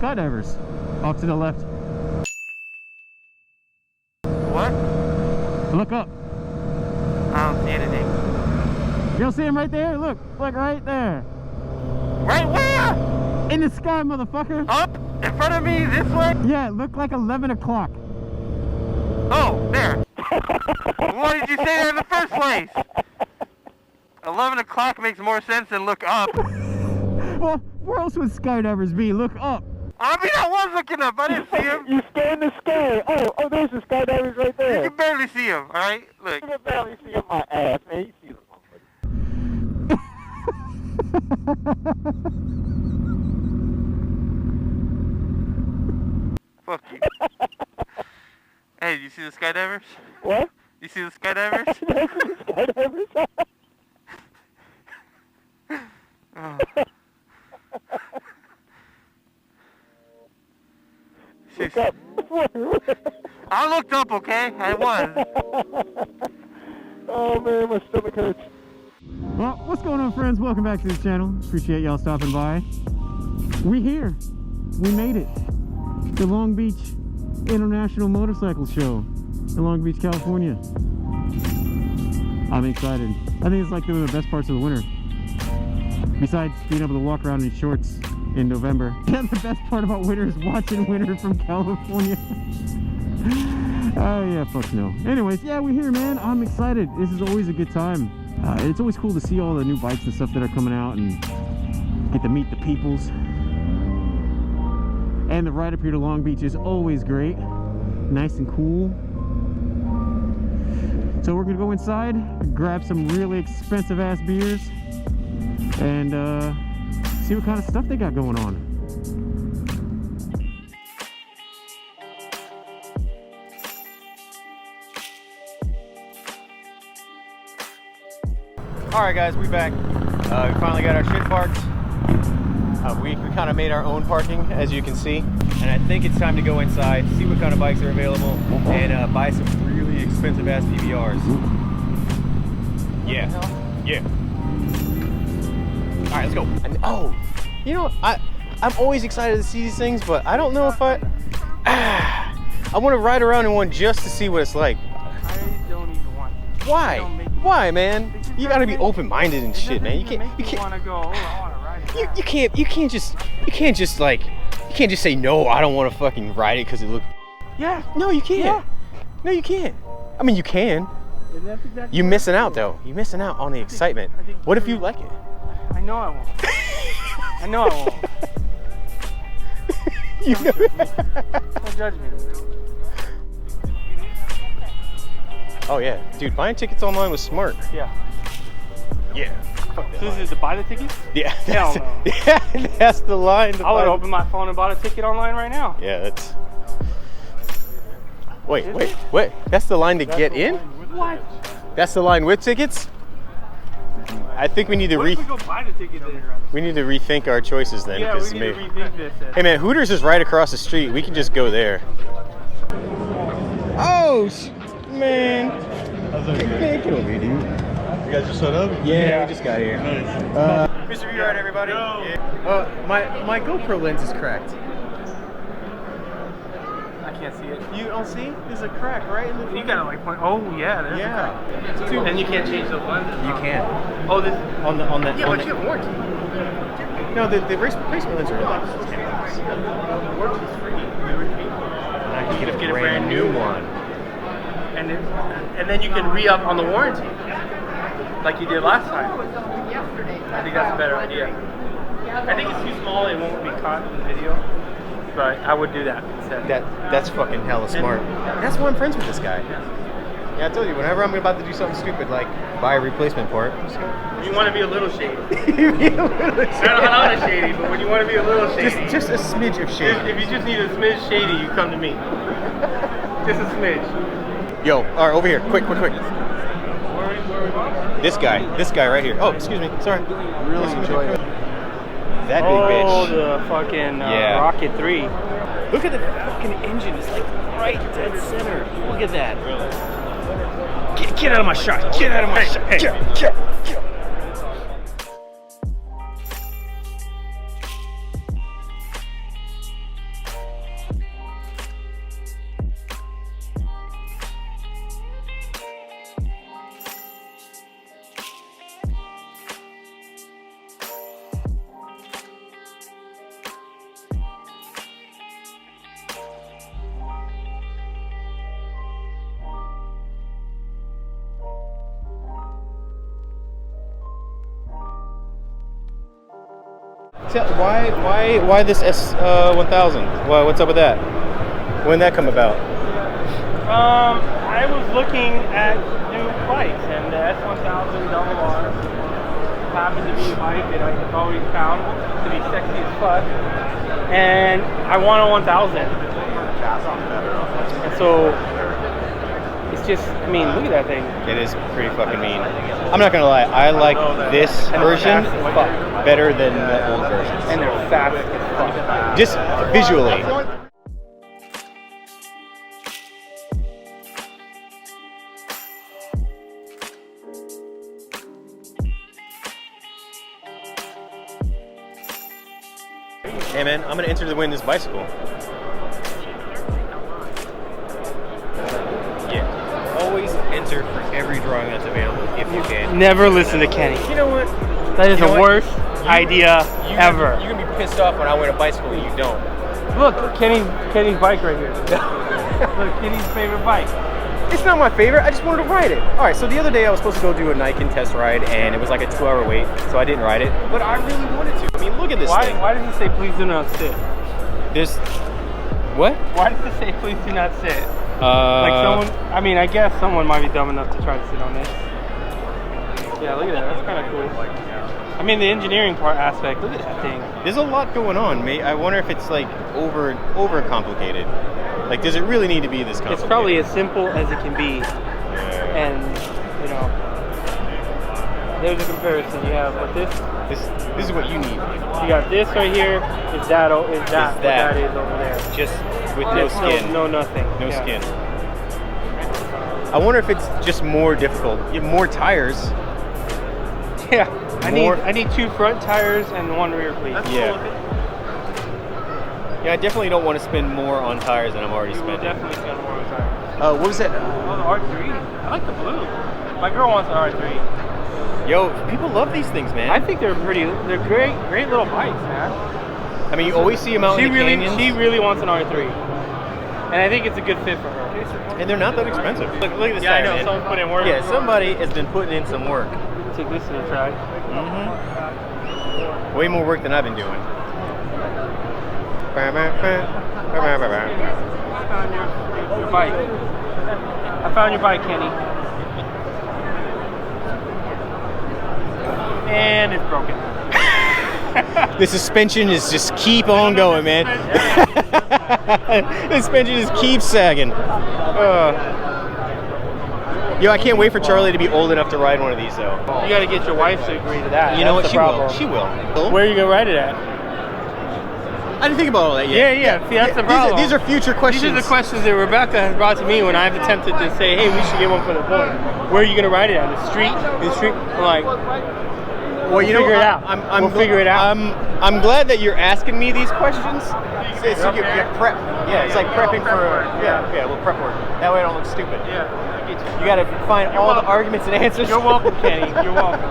skydivers off to the left. What? Look up. I don't see anything. You don't see him right there? Look right there. Right where? In the sky, motherfucker. Up? In front of me? This way? Yeah, it looked like 11 o'clock. Oh, there. Why did you say that in the first place? 11 o'clock makes more sense than look up. Well, where else would skydivers be? Look up. I mean, I was looking up. I didn't see him. You scanned the sky. Oh, there's the skydivers right there. You can barely see him, alright? Look. You can barely see him. My ass, man. You see them. Fuck you. Hey, you see the skydivers? What? You see the skydivers? There's the skydivers. Oh. Look up. I looked up, okay? I was. Oh man, my stomach hurts. Well, what's going on, friends? Welcome back to the channel. Appreciate y'all stopping by. We here. We made it. The Long Beach International Motorcycle Show in Long Beach, California. I'm excited. I think it's like one of the best parts of the winter. Besides being able to walk around in shorts in November. And the best part about winter is watching winter from California. Oh yeah, fuck no. Anyways, yeah, we're here, man. I'm excited. This is always a good time. It's always cool to see all the new bikes and stuff that are coming out and get to meet the peoples. And the ride up here to Long Beach is always great. Nice and cool. So we're gonna go inside, grab some really expensive ass beers, and see what kind of stuff they got going on. Alright guys, we back. We finally got our shit parked. We kind of made our own parking, as you can see. And I think it's time to go inside, see what kind of bikes are available, and buy some really expensive ass PBRs. Yeah. Yeah. Alright, let's go. And, oh, you know, I'm always excited to see these things, but I don't know if I want to ride around in one just to see what it's like. I don't even want to. Why? Why, man? You gotta be open-minded and shit, man. You can't want to go, oh, I want to ride it. You can't just say no. I don't want to fucking ride it because it looks. Yeah. No, you can't. Yeah. No, you can't. I mean, you can. Exactly You're missing out though. You're missing out on the excitement. What if you like it? I know I won't. I know I won't. You know. Don't judge me. Oh yeah, dude, buying tickets online was smart. Yeah. Yeah. So this is to buy the tickets? Yeah. Hell no. Yeah, that's the line. I would open my phone and bought a ticket online right now. Yeah, that's. Wait. That's the line to get in? What? That's the line with tickets? I think we need to What if we go buy the ticket then? we need to rethink our choices then. Yeah, we need to rethink this then. Hey man, Hooters is right across the street. We can just go there. Oh man. Get over here, dude. You guys just set up? Yeah, we just got here. Nice. Mr. V-Ride, everybody. Yeah. My GoPro lens is cracked. I can't see it. You don't see? There's a crack right in the. You gotta like point. Oh yeah, there's a crack. Dude. And you can't change the lenses. You can. Oh, this. On the. Yeah, on but you have warranty. No, the replacement lenses are like $10. Warranty's free. And I can get a brand new one. And then you can re-up on the warranty, like you did last time. I think that's a better idea. I think it's too small; it won't be caught in the video. But I would do that instead. That's fucking hella smart. That's why I'm friends with this guy. Yeah, I told you, whenever I'm about to do something stupid like buy a replacement part. You want to be a little shady. I'm not shady, but when you want to be a little shady, just a smidge of shady. If you just need a smidge shady, you come to me. Just a smidge. Yo, all right, over here, quick. This guy right here. Oh, excuse me, sorry. Really enjoy it. That big bitch. Oh, the fucking Rocket 3. Look at the fucking engine. It's like right dead center. Look at that. Get out of my shot. Get out of my shot. Get. Why this S1000? What's up with that? When did that come about? I was looking at new bikes, and the S1000 Double R happened to be a bike that I've always found to be sexy as fuck, and I want a 1000. And so it's just, I mean, look at that thing. It is pretty fucking mean. I'm not gonna lie, I like this version better than the old versions. And they're fast as fuck. Just visually. Hey man, I'm gonna enter to win this bicycle. Yeah, always enter for every drawing that's available if you can. Never listen to Kenny. You know what? That is You know the what? worst idea ever. You're gonna be pissed off when I win a bicycle and you don't. Look, Kenny's bike right here. Look, Kenny's favorite bike. It's not my favorite, I just wanted to ride it. Alright, so the other day I was supposed to go do a Nike test ride and it was like a 2-hour wait, so I didn't ride it. But I really wanted to. I mean, look at this thing. Why does it say please do not sit? There's... What? Why does it say please do not sit? Like someone, I mean, I guess someone might be dumb enough to try to sit on this. Yeah, look at that, that's kind of cool. I mean, the engineering part aspect, look at that thing. There's a lot going on, mate. I wonder if it's like over complicated. Like, does it really need to be this complicated? It's probably as simple as it can be. Yeah. And, you know, there's a comparison. You have what this is what you need. You got this right here. Is that what that is over there? Just with no skin. No nothing. No skin. I wonder if it's just more difficult. You have more tires. Yeah. I need 2 front tires and 1 rear, please. Yeah. Yeah, I definitely don't want to spend more on tires than I'm already spending. Definitely spend more on tires. What was that? Oh, the R3. I like the blue. My girl wants an R3. Yo, people love these things, man. I think they're great little bikes, man. I mean, you always see them out in the canyons. She really wants an R3. And I think it's a good fit for her. And they're not that expensive. Look at this Yeah, tire, I know. man. Someone put in work. Yeah, somebody has been putting in some work. Take this to the track. Mm-hmm. Way more work than I've been doing. I found your bike. I found your bike, Kenny. And it's broken. The suspension is just keep on going, man. The suspension just keeps sagging. Yo, I can't wait for Charlie to be old enough to ride one of these, though. You gotta get your wife to agree to that. You know what? That's She the will. problem. She will. Where are you gonna ride it at? I didn't think about all that yet. Yeah. See, that's the problem. These are future questions. These are the questions that Rebecca has brought to me when I've attempted to say, hey, we should get one for the boy. Where are you gonna ride it at? The street? The street? I'm like, well, you know, figure it out. We'll figure it out. I'm glad that you're asking me these questions. So you prep. Yeah, it's like prepping for. Yeah, we'll prep work. That way I don't look stupid. Yeah. You gotta find all the arguments and answers. You're welcome, Kenny. You're welcome.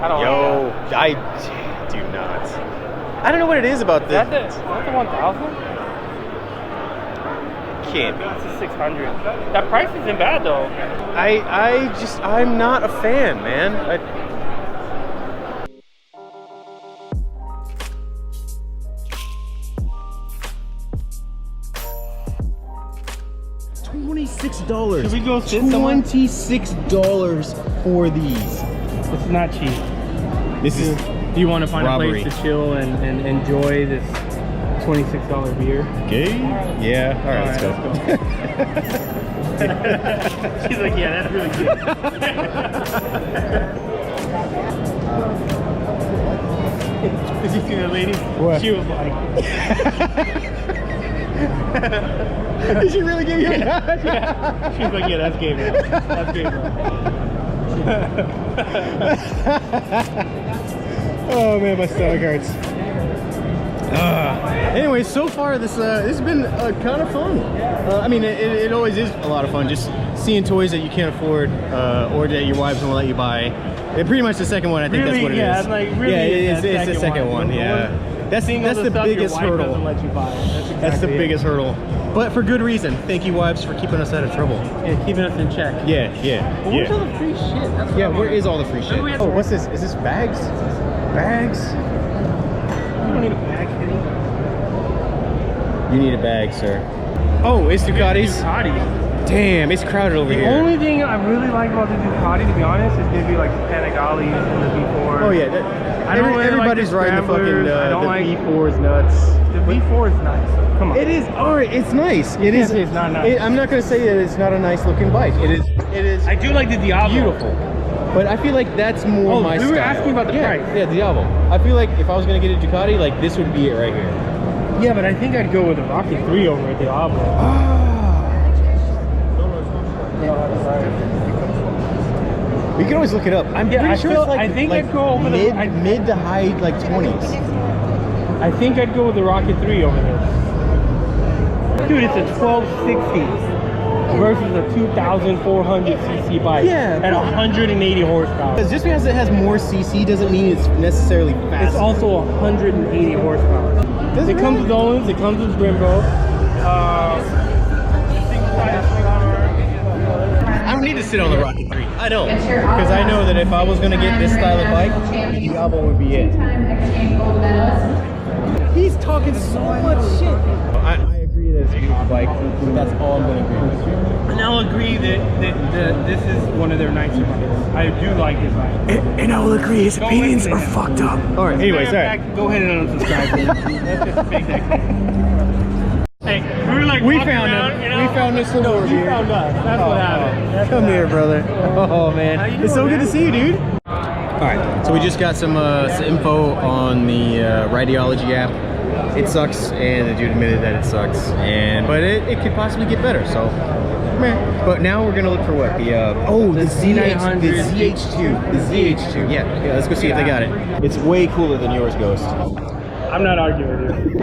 I don't Yo, I do not. I don't know what it is about this. Is that the 1000? Can't be. It's a 600. That price isn't bad though. I'm not a fan, man. $26. Should we go sit somewhere? $26 for these. It's not cheap. This is. Do you want to find robbery. a place to chill and enjoy this $26 beer? Okay. Yeah. All right, let's go. She's like, yeah, that's really good. Did you see that lady? What? She was like... Did she really give you a nod? Yeah. She was like, yeah, that's game, man. That's game, Oh man, my stomach hurts. Anyway, so far this has been kind of fun. I mean, it always is a lot of fun just seeing toys that you can't afford or that your wives won't let you buy. And pretty much the second one, I think that's what it is. Like, really, yeah, it's the second one. Yeah, that's the biggest hurdle. That's the biggest hurdle. But for good reason. Thank you, wives, for keeping us out of trouble. Yeah, keeping us in check. Yeah. But where's all the free shit? Where is all the free shit? Oh, what's this? Is this bags? Bags? You don't need a bag, kitty. You need a bag, sir. Oh, it's Ducatis. Ducati. Damn, it's crowded over The here. only thing I really like about the Ducati, to be honest, is gonna be like the Panigales and the V4. Oh yeah, everybody's riding the fucking the V4's nuts. The V4 is nice. Come on. It is. All right, it's nice. It is. It's not nice. I'm not gonna say that it's not a nice looking bike. It is. It is. I do like the Diablo. Beautiful. But I feel like that's more my style. We were asking about the price. Yeah, Diablo. I feel like if I was gonna get a Ducati, like this would be it right here. Yeah, but I think I'd go with the Rocket 3 over a Diablo. We can always look it up. I'm pretty sure it's like I think I'd go over mid to high like 20s. I think I'd go with the Rocket 3 over this. Dude, it's a 1260 versus a 2,400cc bike. Yeah, at 180 horsepower. Because just because it has more CC doesn't mean it's necessarily fast. It's also 180 horsepower. It comes with Owens, it comes with Brembo. I don't need to sit on the Rocket 3. I don't. Because I know that if I was going to get this style of bike, the Diablo would be it. He's talking so much shit. I agree that it's a beautiful bike. That's all I'm going to agree with. And I'll agree that this is one of their nicer bikes. I do like this bike. And I will agree, his opinions are fucked up. All right, anyways, all right. Go ahead and unsubscribe. That's just a big thing. Hey, we were like We walking found around, him. you know? We found Mr. No, Lord he here. found us. That's what happened. Come here, brother. Oh man, it's so good to see you, dude. All right, so we just got some info on the Rideology app. It sucks, and the dude admitted that it sucks, but it could possibly get better. So, meh. But now we're gonna look for what the Z900, the ZH2. Yeah, let's go see if they got it. It's way cooler than yours, Ghost. I'm not arguing with you.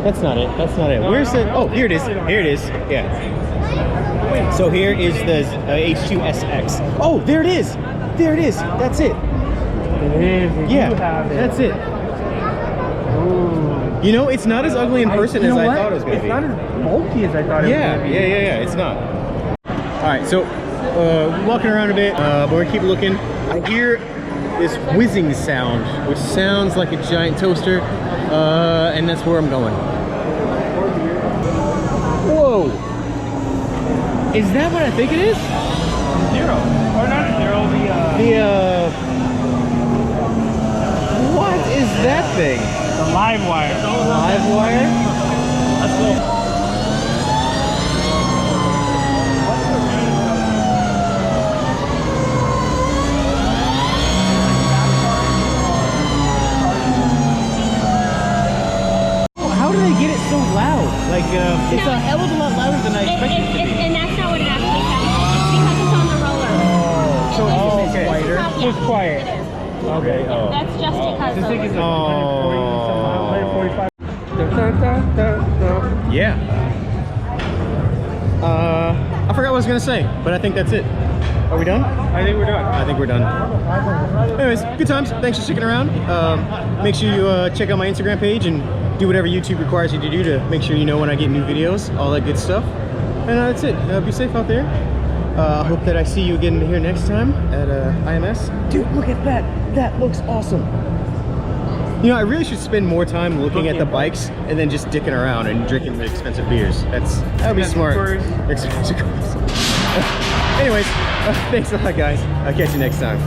That's not it. That's not it. Where's the? Oh, here it is. Here it is. Yeah. So here is the H2SX. Oh, there it is. There it is. That's it. It is. Yeah, that's it. Ooh. You know, it's not as ugly in person as I thought it was going to be. It's not as bulky as I thought it was going to be. Yeah. It's not. All right, so walking around a bit, but we're keep looking. I hear this whizzing sound, which sounds like a giant toaster, and that's where I'm going. Whoa! Is that what I think it is? Zero. Or not a zero, what is that thing? the live wire. Live wire? Let's go. How do they get it so loud? Like, it's a hell of a lot louder than I expected it to be. And that's not what it actually sounds like. It's because it's on the roller. So it's This is quieter? how- yeah, Just quiet. It is. Okay, oh. That's just because This thing is like Oh. 145. Yeah. I forgot what I was gonna say, but I think that's it. Are we done? I think we're done. I think we're done. Anyways, good times. Thanks for sticking around. Make sure you check out my Instagram page and do whatever YouTube requires you to do to make sure you know when I get new videos, all that good stuff. And that's it. Be safe out there. I hope that I see you again here next time at IMS. Dude, look at that. That looks awesome. You know, I really should spend more time looking at the bikes and then just dicking around and drinking the expensive beers. That would be smart. Expensive cars. Anyways, thanks a lot, guys. I'll catch you next time.